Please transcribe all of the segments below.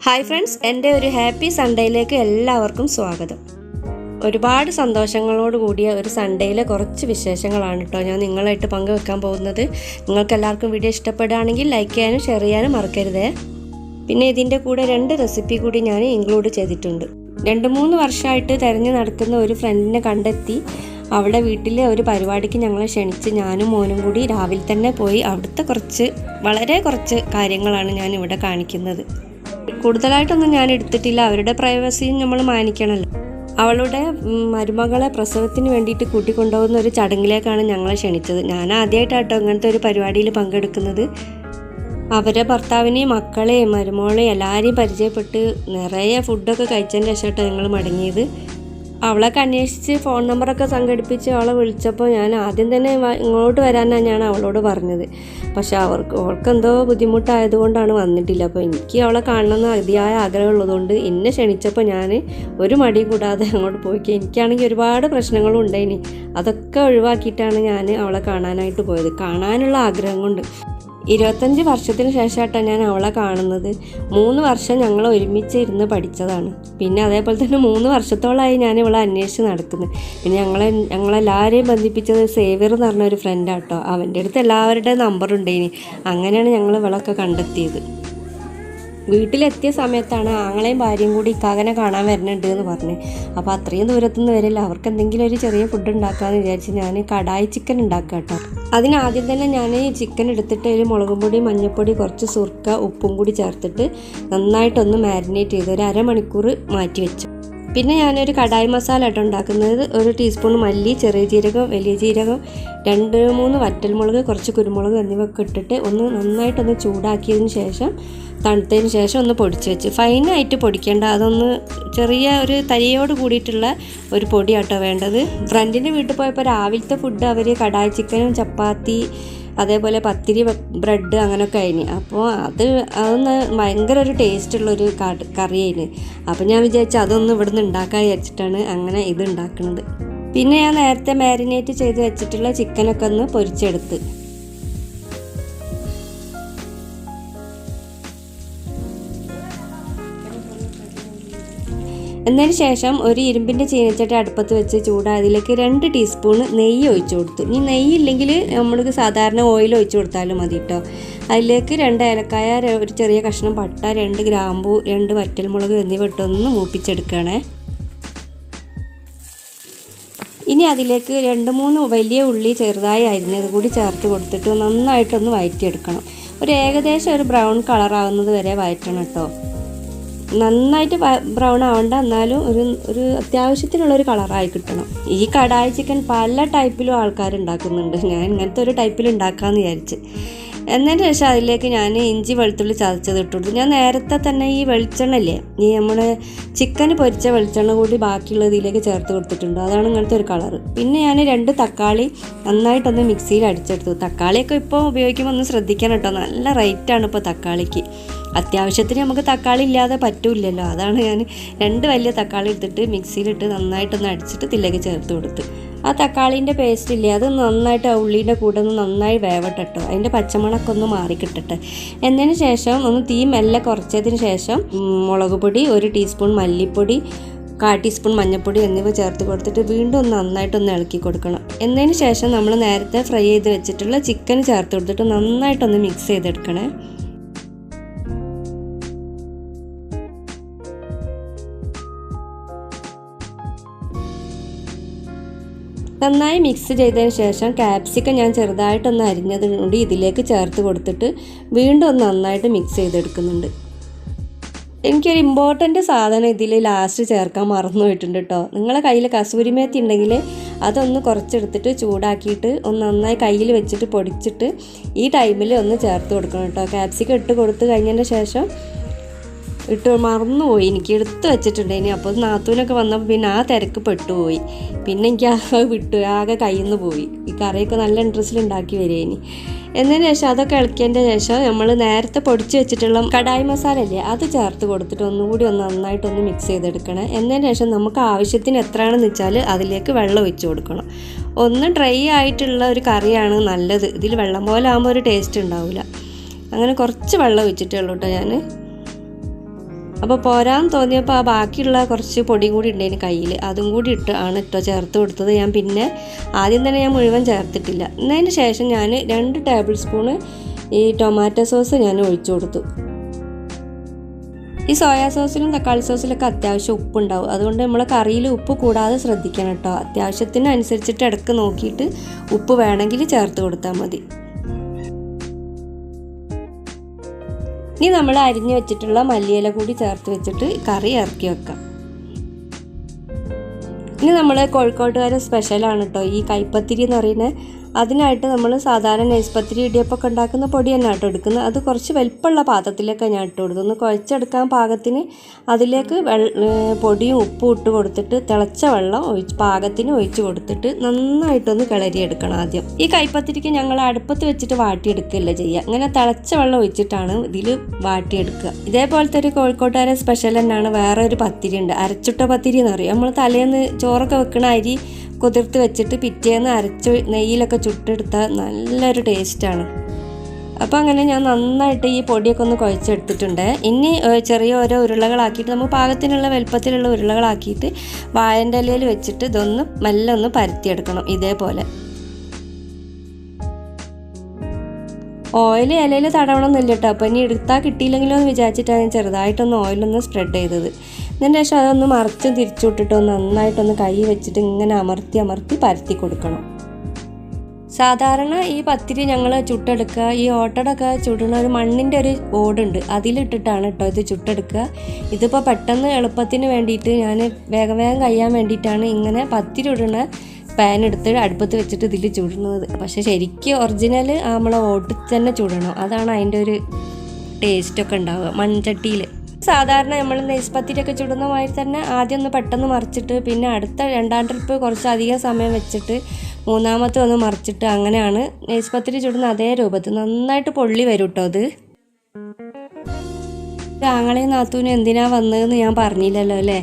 Hi friends, എൻ്റെ ഒരു happy സൺഡേയിലേക്ക് എല്ലാവർക്കും സ്വാഗതം. ഒരുപാട് സന്തോഷങ്ങളോട് കൂടിയ ഒരു സൺഡേയിലെ കുറച്ച് വിശേഷങ്ങളാണ് കേട്ടോ ഞാൻ നിങ്ങളായിട്ട് പങ്കുവെക്കാൻ പോകുന്നത്. നിങ്ങൾക്ക് എല്ലാവർക്കും വീഡിയോ ഇഷ്ടപ്പെടുകയാണെങ്കിൽ ലൈക്ക് ചെയ്യാനും ഷെയർ ചെയ്യാനും മറക്കരുതേ. പിന്നെ ഇതിൻ്റെ കൂടെ 2 റെസിപ്പി കൂടി ഞാൻ ഇൻക്ലൂഡ് ചെയ്തിട്ടുണ്ട്. 2-3 വർഷമായിട്ട് തിരഞ്ഞു നടക്കുന്ന ഒരു ഫ്രണ്ടിനെ കണ്ടെത്തി അവിടെ വീട്ടിലെ ഒരു പരിപാടിക്ക് ഞങ്ങളെ ക്ഷണിച്ച് ഞാനും മോനും കൂടി രാവിലെ തന്നെ പോയി അവിടുത്തെ വളരെ കുറച്ച് കാര്യങ്ങളാണ് ഞാൻ ഇവിടെ കാണിക്കുന്നത്. കൂടുതലായിട്ടൊന്നും ഞാൻ എടുത്തിട്ടില്ല, അവരുടെ പ്രൈവസിയും നമ്മൾ മാനിക്കണമല്ലോ. അവളുടെ മരുമകളെ പ്രസവത്തിന് വേണ്ടിയിട്ട് കൂട്ടിക്കൊണ്ടുപോകുന്ന ഒരു ചടങ്ങിലേക്കാണ് ഞങ്ങളെ ക്ഷണിച്ചത്. ഞാൻ ആദ്യമായിട്ടാട്ടോ ഇങ്ങനത്തെ ഒരു പരിപാടിയിൽ പങ്കെടുക്കുന്നത്. അവരെ ഭർത്താവിനെയും മക്കളെയും മരുമോളെയും എല്ലാവരെയും പരിചയപ്പെട്ട് നിറയെ ഫുഡൊക്കെ കഴിച്ചതിന് ശേഷമായിട്ടോ ഞങ്ങൾ മടങ്ങിയത്. അവളൊക്കെ അന്വേഷിച്ച് ഫോൺ നമ്പറൊക്കെ സംഘടിപ്പിച്ച് അവളെ വിളിച്ചപ്പോൾ ഞാൻ ആദ്യം തന്നെ ഇങ്ങോട്ട് വരാനാണ് ഞാൻ അവളോട് പറഞ്ഞത്. പക്ഷെ അവൾക്കെന്തോ ബുദ്ധിമുട്ടായതുകൊണ്ടാണ് വന്നിട്ടില്ല. അപ്പോൾ എനിക്ക് അവളെ കാണണമെന്ന് അതിയായ ആഗ്രഹമുള്ളതുകൊണ്ട് എന്നെ ക്ഷണിച്ചപ്പോൾ ഞാൻ ഒരു മടി കൂടാതെ അങ്ങോട്ട് പോയി. എനിക്കാണെങ്കിൽ ഒരുപാട് പ്രശ്നങ്ങളും ഉണ്ടായിനി, അതൊക്കെ ഒഴിവാക്കിയിട്ടാണ് ഞാൻ അവളെ കാണാനായിട്ട് പോയത്. കാണാനുള്ള ആഗ്രഹം കൊണ്ട് 25 വർഷത്തിന് ശേഷമായിട്ടാണ് ഞാൻ അവളെ കാണുന്നത്. 3 വർഷം ഞങ്ങൾ ഒരുമിച്ച് ഇരുന്ന് പഠിച്ചതാണ്. പിന്നെ അതേപോലെ തന്നെ 3 വർഷത്തോളമായി ഞാൻ ഇവളെ അന്വേഷിച്ച് നടക്കുന്നത്. പിന്നെ ഞങ്ങളെല്ലാവരെയും ബന്ധിപ്പിച്ചത് സേവ്യർ എന്ന് പറഞ്ഞ ഒരു ഫ്രണ്ടാട്ടോ. അവൻ്റെ അടുത്ത് എല്ലാവരുടെയും നമ്പർ ഉണ്ടായിനി. അങ്ങനെയാണ് ഞങ്ങൾ ഇവളൊക്കെ കണ്ടെത്തിയത്. വീട്ടിലെത്തിയ സമയത്താണ് ആങ്ങളെയും ഭാര്യയും കൂടി ഇക്കാകനെ കാണാൻ വരുന്നുണ്ട് എന്ന് പറഞ്ഞു. അപ്പോൾ അത്രയും ദൂരത്തുനിന്ന് വരില്ല, അവർക്ക് എന്തെങ്കിലും ഒരു ചെറിയ ഫുഡ് ഉണ്ടാക്കാമെന്ന് വിചാരിച്ച് ഞാൻ കടായി ചിക്കൻ ഉണ്ടാക്കുക കേട്ടോ. അതിനാദ്യം തന്നെ ഞാൻ ചിക്കൻ എടുത്തിട്ട് അതിൽ മുളകും പൊടി, മഞ്ഞൾപ്പൊടി, കുറച്ച് സുർക്ക, ഉപ്പും കൂടി ചേർത്തിട്ട് നന്നായിട്ടൊന്ന് മാരിനേറ്റ് ചെയ്ത് ഒരു അരമണിക്കൂർ മാറ്റി വെച്ചു. പിന്നെ ഞാനൊരു കടായി മസാല ആയിട്ട് ഉണ്ടാക്കുന്നത്. 1 ടീസ്പൂൺ മല്ലി, ചെറിയ ജീരകം, വലിയ ജീരകം, 2-3 വറ്റൽമുളക്, കുറച്ച് കുരുമുളക് എന്നിവയൊക്കെ ഇട്ടിട്ട് ഒന്ന് നന്നായിട്ടൊന്ന് ചൂടാക്കിയതിന് ശേഷം തണുത്തതിന് ശേഷം ഒന്ന് പൊടിച്ച് വെച്ച്. ഫൈനായിട്ട് പൊടിക്കേണ്ട, അതൊന്ന് ചെറിയ ഒരു തരിയോട് കൂടിയിട്ടുള്ള ഒരു പൊടിയാട്ടോ വേണ്ടത്. ഫ്രണ്ടിൻ്റെ വീട്ടിൽ പോയപ്പോൾ രാവിലത്തെ ഫുഡ് അവർ കടായി ചിക്കനും ചപ്പാത്തി അതേപോലെ പത്തിരി, ബ്രെഡ് അങ്ങനെയൊക്കെ ആയിന്. അപ്പോൾ അതൊന്ന് ഭയങ്കര ഒരു ടേസ്റ്റുള്ളൊരു കറിയായിന്. അപ്പോൾ ഞാൻ വിചാരിച്ചു അതൊന്ന് ഇവിടുന്ന് ഉണ്ടാക്കാൻ വിചാരിച്ചിട്ടാണ് അങ്ങനെ ഇത് ഉണ്ടാക്കുന്നത്. പിന്നെ ഞാൻ നേരത്തെ മാരിനേറ്റ് ചെയ്ത് വെച്ചിട്ടുള്ള ചിക്കനൊക്കെ ഒന്ന് പൊരിച്ചെടുത്ത്. എന്നതിന് ശേഷം ഒരു ഇരുമ്പിൻ്റെ ചീനച്ചട്ടി അടുപ്പത്ത് വെച്ച് അതിലേക്ക് 2 ടീസ്പൂൺ നെയ്യ് ഒഴിച്ചു കൊടുത്തു. ഇനി നെയ്യില്ലെങ്കിൽ നമ്മൾക്ക് സാധാരണ ഓയിൽ ഒഴിച്ചു കൊടുത്താലും മതി കേട്ടോ. അതിലേക്ക് 2 ഏലക്കായ, ഒരു ചെറിയ കഷ്ണം പട്ട, 2 ഗ്രാമ്പൂ, 2 വറ്റൽമുളക് എന്നിവ ഇട്ടൊന്ന് മൂപ്പിച്ചെടുക്കണേ. ഇനി അതിലേക്ക് 2-3 വലിയ ഉള്ളി ചെറുതായി അരിഞ്ഞത് കൂടി ചേർത്ത് കൊടുത്തിട്ട് നന്നായിട്ടൊന്ന് വഴറ്റിയെടുക്കണം. ഏകദേശം ഒരു ബ്രൗൺ കളറാവുന്നത് വരെ വഴറ്റണം കേട്ടോ. നന്നായിട്ട് ബ്രൗൺ ആവണ്ട, എന്നാലും ഒരു അത്യാവശ്യത്തിനുള്ളൊരു കളറായി കിട്ടണം. ഈ കടായി ചിക്കൻ പല ടൈപ്പിലും ആൾക്കാർ ഉണ്ടാക്കുന്നുണ്ട്. ഞാൻ ഇങ്ങനത്തെ ഒരു ടൈപ്പിൽ ഉണ്ടാക്കാമെന്ന് വിചാരിച്ച്. എന്നതിന് ശേഷം അതിലേക്ക് ഞാൻ ഇഞ്ചി വെളുത്തുള്ളി ചതച്ചത് ഇട്ട് കൊടുത്തു. ഞാൻ നേരത്തെ തന്നെ ഈ വെളിച്ചെണ്ണയില്ലേ, ഈ നമ്മുടെ ചിക്കൻ പൊരിച്ച വെളിച്ചെണ്ണ കൂടി ബാക്കിയുള്ളത് ഇതിലേക്ക് ചേർത്ത് കൊടുത്തിട്ടുണ്ട്. അതാണ് ഇങ്ങനത്തെ ഒരു കളറ്. പിന്നെ ഞാൻ 2 തക്കാളി നന്നായിട്ടൊന്ന് മിക്സിയിൽ അടിച്ചെടുത്തു. തക്കാളിയൊക്കെ ഇപ്പോൾ ഉപയോഗിക്കുമ്പോൾ ഒന്ന് ശ്രദ്ധിക്കണം കേട്ടോ, നല്ല റേറ്റാണ് ഇപ്പോൾ തക്കാളിക്ക്. അത്യാവശ്യത്തിന് നമുക്ക് തക്കാളി ഇല്ലാതെ പറ്റില്ലല്ലോ. അതാണ് ഞാൻ 2 വലിയ തക്കാളി എടുത്തിട്ട് മിക്സിയിലിട്ട് നന്നായിട്ടൊന്ന് അടിച്ചിട്ട് ഇതിലേക്ക് ചേർത്ത് കൊടുത്ത്. ആ തക്കാളീൻ്റെ പേസ്റ്റ് ഇല്ലേ, അത് നന്നായിട്ട് ആ ഉള്ളീൻ്റെ കൂടെ ഒന്ന് നന്നായി വേവട്ടെ കേട്ടോ. അതിൻ്റെ പച്ചമണമൊക്കെ ഒന്ന് മാറിക്കിട്ടട്ടെ. എന്നതിന് ശേഷം ഒന്ന് തീ മെല്ലെ കുറച്ചതിന് ശേഷം മുളക് പൊടി, 1 ടീസ്പൂൺ മല്ലിപ്പൊടി, 1/4 ടീസ്പൂൺ മഞ്ഞൾപ്പൊടി എന്നിവ ചേർത്ത് കൊടുത്തിട്ട് വീണ്ടും ഒന്ന് നന്നായിട്ടൊന്ന് ഇളക്കി കൊടുക്കണം. എന്നതിന് ശേഷം നമ്മൾ നേരത്തെ ഫ്രൈ ചെയ്ത് വെച്ചിട്ടുള്ള ചിക്കൻ ചേർത്ത് കൊടുത്തിട്ട് നന്നായിട്ടൊന്ന് മിക്സ് ചെയ്തെടുക്കണേ. നന്നായി മിക്സ് ചെയ്തതിന് ശേഷം ക്യാപ്സിക്കം ഞാൻ ചെറുതായിട്ടൊന്ന് അരിഞ്ഞതുകൊണ്ട് ഇതിലേക്ക് ചേർത്ത് കൊടുത്തിട്ട് വീണ്ടും ഒന്ന് നന്നായിട്ട് മിക്സ് ചെയ്തെടുക്കുന്നുണ്ട്. എനിക്കൊരു ഇമ്പോർട്ടൻ്റ് സാധനം ഇതിൽ ലാസ്റ്റ് ചേർക്കാൻ മറന്നു പോയിട്ടുണ്ട് കേട്ടോ. നിങ്ങളെ കയ്യിൽ കസൂരി മേത്തി ഉണ്ടെങ്കിൽ അതൊന്ന് കുറച്ചെടുത്തിട്ട് ചൂടാക്കിയിട്ട് ഒന്ന് നന്നായി കയ്യിൽ വെച്ചിട്ട് പൊടിച്ചിട്ട് ഈ ടൈമിൽ ഒന്ന് ചേർത്ത് കൊടുക്കണം കേട്ടോ. ക്യാപ്സിക്കം ഇട്ട് കൊടുത്ത് കഴിഞ്ഞതിന് ശേഷം മറന്നുപോയി, എനിക്ക് എടുത്ത് വെച്ചിട്ടുണ്ടേനി. അപ്പോൾ നാത്തൂനൊക്കെ വന്നപ്പോൾ പിന്നെ ആ തിരക്ക് പെട്ടുപോയി. പിന്നെ എനിക്ക് ആകെ കയ്യിൽ നിന്ന് പോയി. ഈ കറിയൊക്കെ നല്ല ഇൻട്രസ്റ്റിൽ ഉണ്ടാക്കി വരികയിനി. എന്നതിന് ശേഷം അതൊക്കെ ഇളക്കിയതിൻ്റെ ശേഷം നമ്മൾ നേരത്തെ പൊടിച്ച് വെച്ചിട്ടുള്ള കടായി മസാല ഇല്ലേ, അത് ചേർത്ത് കൊടുത്തിട്ട് ഒന്നുകൂടി നന്നായിട്ടൊന്ന് മിക്സ് ചെയ്തെടുക്കണം. എന്നതിന് ശേഷം നമുക്ക് ആവശ്യത്തിന് എത്രയാണെന്ന് വെച്ചാൽ അതിലേക്ക് വെള്ളം ഒഴിച്ച് കൊടുക്കണം. ഒന്ന് ഡ്രൈ ആയിട്ടുള്ള ഒരു കറിയാണ് നല്ലത്. ഇതിൽ വെള്ളം പോലെ ആകുമ്പോൾ ഒരു ടേസ്റ്റ് ഉണ്ടാവില്ല. അങ്ങനെ കുറച്ച് വെള്ളം ഒഴിച്ചിട്ടേ ഉള്ളൂ കേട്ടോ ഞാൻ. അപ്പോൾ പോരാൻ തോന്നിയപ്പോൾ ആ ബാക്കിയുള്ള കുറച്ച് പൊടിയും കൂടി ഉണ്ടായിന് കയ്യിൽ, അതും കൂടി ചേർത്ത് കൊടുത്തത്. ഞാൻ പിന്നെ ആദ്യം തന്നെ ഞാൻ മുഴുവൻ ചേർത്തിട്ടില്ല. എന്നതിന് ശേഷം ഞാൻ 2 ടേബിൾ സ്പൂണ് ഈ ടൊമാറ്റോ സോസ് ഞാൻ ഒഴിച്ചു കൊടുത്തു. ഈ സോയാ സോസിലും തക്കാളി സോസിലൊക്കെ അത്യാവശ്യം ഉപ്പുണ്ടാവും, അതുകൊണ്ട് നമ്മൾ കറിയിൽ ഉപ്പ് കൂടാതെ ശ്രദ്ധിക്കണം കേട്ടോ. അത്യാവശ്യത്തിനനുസരിച്ചിട്ട് ഇടയ്ക്ക് നോക്കിയിട്ട് ഉപ്പ് വേണമെങ്കിൽ ചേർത്ത് കൊടുത്താൽ മതി. ഇനി നമ്മൾ അരിഞ്ഞു വെച്ചിട്ടുള്ള മല്ലിയില കൂടി ചേർത്ത് വെച്ചിട്ട് കറി ഇറക്കി വെക്കാം. ഇനി നമ്മൾ കോഴിക്കോട്ടുകാരെ സ്പെഷ്യലാണ് കേട്ടോ ഈ കൈപ്പത്തിരി എന്ന് പറയുന്നത്. അതിനായിട്ട് നമ്മൾ സാധാരണ നൈസ് പത്തിരി ഇടിയപ്പമൊക്കെ ഉണ്ടാക്കുന്ന പൊടി തന്നെ കേട്ടോ എടുക്കുന്നത്. അത് കുറച്ച് വലിപ്പമുള്ള പാത്രത്തിലൊക്കെ ഞാൻ ഇട്ട് കൊടുത്തു. ഒന്ന് കുഴച്ചെടുക്കാൻ പാകത്തിന് അതിലേക്ക് പൊടിയും ഉപ്പും ഇട്ട് കൊടുത്തിട്ട് തിളച്ച വെള്ളം പാകത്തിന് ഒഴിച്ച് കൊടുത്തിട്ട് നന്നായിട്ടൊന്ന് കിളരിയെടുക്കണം ആദ്യം. ഈ കൈപ്പത്തിരിക്ക് ഞങ്ങൾ അടുപ്പത്ത് വെച്ചിട്ട് വാട്ടിയെടുക്കുകയല്ല ചെയ്യുക, ഇങ്ങനെ തിളച്ച വെള്ളം ഒഴിച്ചിട്ടാണ് ഇതിൽ വാട്ടിയെടുക്കുക. ഇതേപോലത്തെ ഒരു കോഴിക്കോട്ടുകാരെ സ്പെഷ്യൽ തന്നെയാണ് വേറെ ഒരു പത്തിരി ഉണ്ട്, അരച്ചുട്ട പത്തിരി എന്ന് പറയും. നമ്മൾ തലേന്ന് ചോറൊക്കെ വെക്കണ അരി കുതിർത്ത് വെച്ചിട്ട് പിറ്റേന്ന് അരച്ച് നെയ്യിലൊക്കെ ചുട്ടെടുത്താൽ നല്ലൊരു ടേസ്റ്റാണ്. അപ്പോൾ അങ്ങനെ ഞാൻ നന്നായിട്ട് ഈ പൊടിയൊക്കെ ഒന്ന് കുഴച്ചെടുത്തിട്ടുണ്ട്. ഇനി ചെറിയ ഓരോ ഉരുളകളാക്കിയിട്ട് നമുക്ക് പാകത്തിനുള്ള വലുപ്പത്തിലുള്ള ഉരുളകളാക്കിയിട്ട് വാഴൻ്റെ ഇലയിൽ വെച്ചിട്ട് ഇതൊന്ന് മെല്ലെ ഒന്ന് പരത്തിയെടുക്കണം ഇതേപോലെ. ഓയിൽ ഇലയിൽ തടവണമെന്നില്ല കേട്ടോ. അപ്പോൾ ഇനി എടുത്താൽ കിട്ടിയില്ലെങ്കിലോ എന്ന് വിചാരിച്ചിട്ടാണ് ഞാൻ ചെറുതായിട്ടൊന്ന് ഓയിലൊന്ന് സ്പ്രെഡ് ചെയ്തത്. ഇതിന് ശേഷം അതൊന്ന് മറിച്ചും തിരിച്ചു വിട്ടിട്ട് നന്നായിട്ടൊന്ന് കൈ വെച്ചിട്ട് ഇങ്ങനെ അമർത്തി പരത്തി കൊടുക്കണം. സാധാരണ ഈ പത്തിരി ഞങ്ങൾ ചുട്ടെടുക്കുക, ഈ ഓട്ടടൊക്കെ ചുടുന്ന ഒരു മണ്ണിൻ്റെ ഒരു ഓടുണ്ട്, അതിലിട്ടിട്ടാണ് കേട്ടോ ഇത് ചുട്ടെടുക്കുക. ഇതിപ്പോൾ പെട്ടെന്ന് എളുപ്പത്തിന് വേണ്ടിയിട്ട് ഞാൻ വേഗം കഴിയാൻ വേണ്ടിയിട്ടാണ് ഇങ്ങനെ പത്തിരി ഇടുന്ന പാൻ എടുത്ത് അടുപ്പത്ത് വെച്ചിട്ട് ഇതിൽ ചുടുന്നത്. പക്ഷേ ശരിക്കും ഒറിജിനൽ നമ്മളെ ഓട്ടിൽ തന്നെ ചുടണം, അതാണ് അതിൻ്റെ ഒരു ടേസ്റ്റൊക്കെ ഉണ്ടാവുക മൺചട്ടിയിൽ. സാധാരണ നമ്മൾ നെയ്സ് പത്തിരിയൊക്കെ ചുടുന്ന മാതിരി തന്നെ ആദ്യം ഒന്ന് പെട്ടെന്ന് മറിച്ചിട്ട് പിന്നെ അടുത്ത 2ാം ട്രിപ്പ് കുറച്ചധികം സമയം വെച്ചിട്ട് 3ാമത്തെ ഒന്ന് മറിച്ചിട്ട് അങ്ങനെയാണ് നെയ്സ് പത്തിരി ചുടുന്ന അതേ രൂപത്തിൽ നന്നായിട്ട് പൊള്ളി വരും കേട്ടോ. അത് ആങ്ങളെയും നാത്തൂനും എന്തിനാ വന്നതെന്ന് ഞാൻ പറഞ്ഞില്ലല്ലോ അല്ലേ.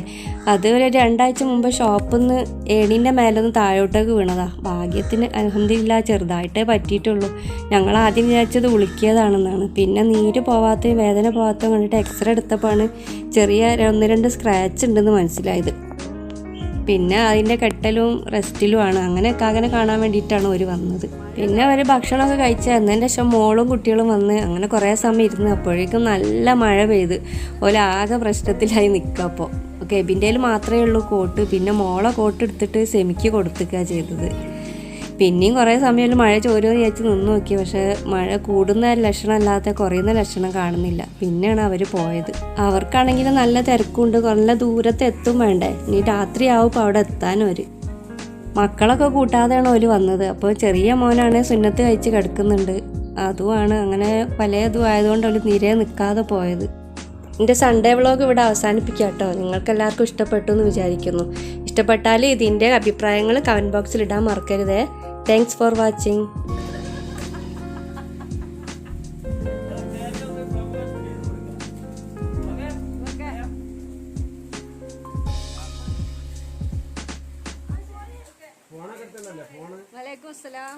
അത് ഒരു 2 ആഴ്ച മുമ്പ് ഷോപ്പിൽ നിന്ന് ഏണീൻ്റെ മേലൊന്ന് താഴോട്ടേക്ക് വീണതാ. ഭാഗ്യത്തിന് അൽഹംദുലില്ലാ ചെറുതായിട്ടേ പറ്റിയിട്ടുള്ളൂ. ഞങ്ങൾ ആദ്യം വിചാരിച്ചത് ഉളിക്കിയതാണെന്നാണ്. പിന്നെ നീര് പോവാത്തതും വേദന പോവാത്തതും കണ്ടിട്ട് എക്സ്റേ എടുത്തപ്പോഴാണ് ചെറിയ 1-2 സ്ക്രാച്ച് ഉണ്ടെന്ന് മനസ്സിലായത്. പിന്നെ അതിൻ്റെ കെട്ടലും റെസ്റ്റിലുമാണ്. അങ്ങനെയൊക്കെ അങ്ങനെ കാണാൻ വേണ്ടിയിട്ടാണ് അവർ വന്നത്. പിന്നെ അവർ ഭക്ഷണമൊക്കെ കഴിച്ചാൽ എന്നതിൻ്റെ ശേഷം മോളും കുട്ടികളും വന്ന് അങ്ങനെ കുറേ സമയം ഇരുന്ന്. അപ്പോഴേക്കും നല്ല മഴ പെയ്ത് ആകെ പ്രശ്നത്തിലായി നിൽക്കുക. അപ്പോൾ കെബിൻ്റെയിൽ മാത്രമേ ഉള്ളൂ കോട്ട്. പിന്നെ മോളെ കോട്ട് എടുത്തിട്ട് സെമിക്ക് കൊടുത്തിക്കുക ചെയ്തത്. പിന്നെയും കുറേ സമയം മഴ ചോരുമെന്ന് വിചാരിച്ച് നിന്ന് നോക്കി. പക്ഷേ മഴ കൂടുന്ന ലക്ഷണം അല്ലാതെ കുറയുന്ന ലക്ഷണം കാണുന്നില്ല. പിന്നെയാണ് അവർ പോയത്. അവർക്കാണെങ്കിൽ നല്ല തിരക്കുണ്ട്, നല്ല ദൂരത്ത് എത്തും വേണ്ടേ. ഇനി രാത്രിയാവും ഇപ്പോൾ അവിടെ എത്താനും. അവർ മക്കളൊക്കെ കൂട്ടാതെയാണ് അവർ വന്നത്. അപ്പോൾ ചെറിയ മോനാണ് സുന്നത്ത് കഴിച്ച് കിടക്കുന്നുണ്ട്. അതുമാണ് അങ്ങനെ പലതും ആയതുകൊണ്ട് അവർ നിരയെ നിൽക്കാതെ പോയത്. എൻ്റെ സൺഡേ വ്ളോഗ് ഇവിടെ അവസാനിപ്പിക്കാം കേട്ടോ. നിങ്ങൾക്ക് എല്ലാവർക്കും ഇഷ്ടപ്പെട്ടു എന്ന് വിചാരിക്കുന്നു. ഇഷ്ടപ്പെട്ടാൽ ഇതിൻ്റെ അഭിപ്രായങ്ങൾ കമൻറ്റ് ബോക്സിൽ ഇടാൻ മറക്കരുതേ. Thanks for watching. വലൈക്കും അസ്സലാം.